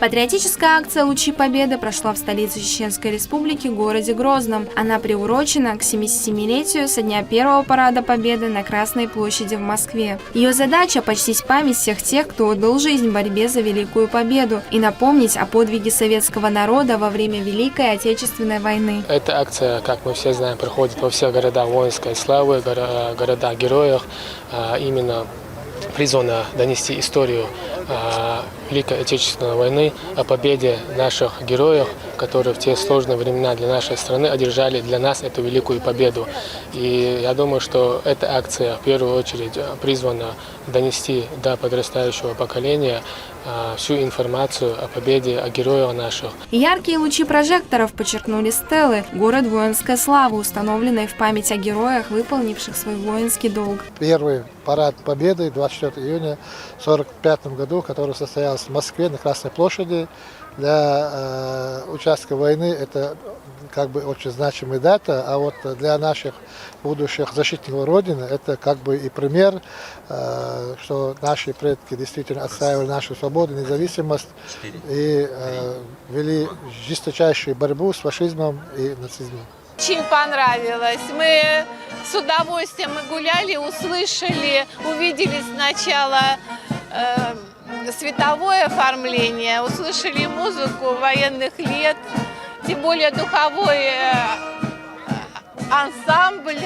Патриотическая акция «Лучи Победы» прошла в столице Чеченской Республики, городе Грозном. Она приурочена к 77-летию со дня первого парада Победы на Красной площади в Москве. Ее задача – почтить память всех тех, кто отдал жизнь в борьбе за Великую Победу, и напомнить о подвиге советского народа во время Великой Отечественной войны. Эта акция, как мы все знаем, проходит во всех городах воинской славы, городах-героях. Именно призвана донести историю Великой Отечественной войны, о победе наших героев, которые в те сложные времена для нашей страны одержали для нас эту великую победу. И я думаю, что эта акция в первую очередь призвана донести до подрастающего поколения всю информацию о победе, о героях наших. Яркие лучи прожекторов подчеркнули стелы, город воинской славы, установленной в память о героях, выполнивших свой воинский долг. Первый парад Победы 24 июня 1945 году, который состоялся в Москве на Красной площади. Для участка войны это как бы очень значимая дата, а вот для наших будущих защитников Родины это как бы и пример, что наши предки действительно отстаивали нашу свободу, независимость и вели жесточайшую борьбу с фашизмом и нацизмом. Очень понравилось. Мы с удовольствием гуляли, услышали, увидели сначала световое оформление, услышали музыку военных лет, тем более духовой ансамбль,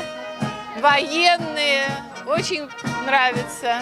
военные. Очень нравится.